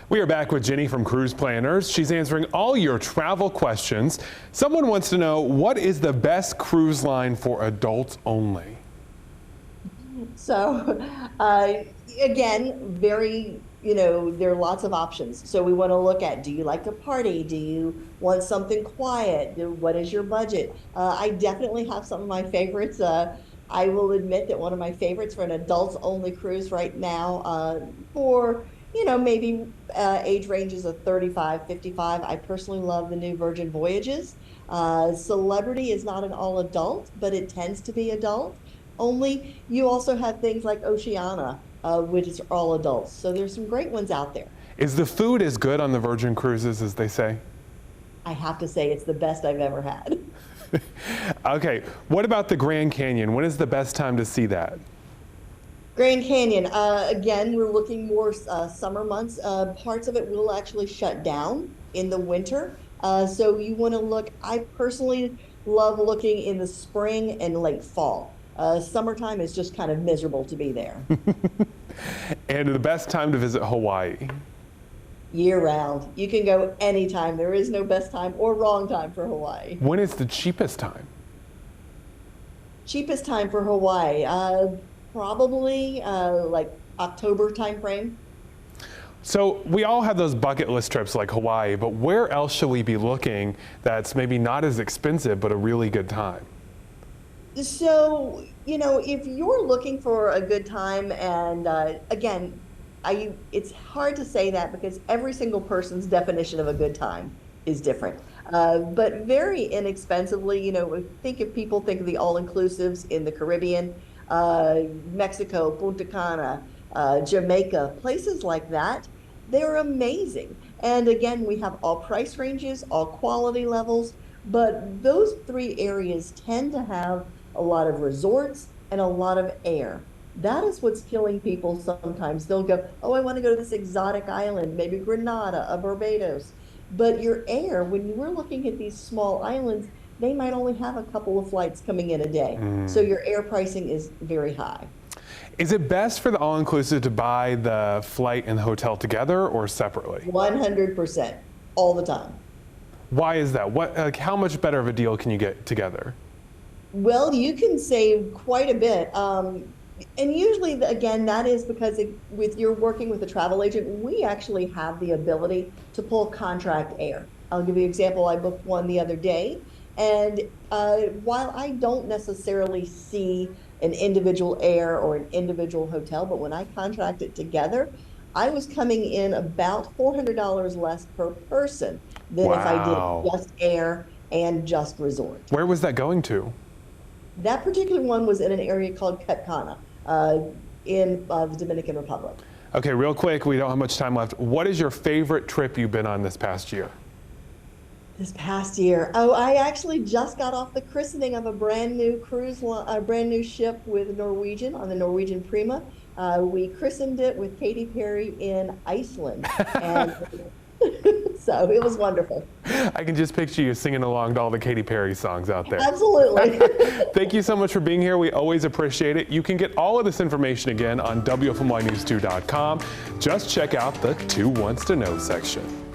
We are back with Ginny from Cruise Planners. She's answering all your travel questions. Someone wants to know, what is the best cruise line for adults only? So, again, there are lots of options. So we want to look at, do you like to party? Do you want something quiet? What is your budget? I definitely have some of my favorites. I will admit that one of my favorites for an adults only cruise right now, for maybe age ranges of 35, 55. I personally love the new Virgin Voyages. Celebrity is not an all adult, but it tends to be adult. Only you also have things like Oceana, which is all adults. So there's some great ones out there. Is the food as good on the Virgin Cruises as they say? I have to say it's the best I've ever had. Okay, what about the Grand Canyon? When is the best time to see that? Grand Canyon, again, we're looking more summer months. Parts of it will actually shut down in the winter. So you want to look, I personally love looking in the spring and late fall. Summertime is just kind of miserable to be there. And the best time to visit Hawaii? Year round. You can go anytime. There is no best time or wrong time for Hawaii. When is the cheapest time? Cheapest time for Hawaii, probably like October timeframe. So we all have those bucket list trips like Hawaii, but where else should we be looking that's maybe not as expensive but a really good time? So, if you're looking for a good time, and again, it's hard to say that because every single person's definition of a good time is different. But very inexpensively, if people think of the all-inclusives in the Caribbean, Mexico, Punta Cana, Jamaica, places like that, they're amazing. And again, we have all price ranges, all quality levels, but those three areas tend to have a lot of resorts and a lot of air. That is what's killing people sometimes. They'll go, oh, I want to go to this exotic island, maybe Grenada, Barbados. But your air, when we're looking at these small islands, they might only have a couple of flights coming in a day. So your air pricing is very high. Is it best for the all-inclusive to buy the flight and the hotel together or separately? 100%, all the time. Why is that? How much better of a deal can you get together? Well, you can save quite a bit. And usually, again, that is because with you're working with a travel agent, we actually have the ability to pull contract air. I'll give you an example. I booked one the other day, and while I don't necessarily see an individual air or an individual hotel, but when I contract it together, I was coming in about $400 less per person than if I did just air and just resort. Where was that going to? That particular one was in an area called Cutcana in the Dominican Republic. Okay, real quick, we don't have much time left. What is your favorite trip you've been on this past year? This past year, oh, I actually just got off the christening of a brand new a brand new ship with Norwegian on the Norwegian Prima. We christened it with Katy Perry in Iceland, and so it was wonderful. I can just picture you singing along to all the Katy Perry songs out there. Absolutely. Thank you so much for being here. We always appreciate it. You can get all of this information again on WFMYnews2.com. Just check out the Two Wants to Know section.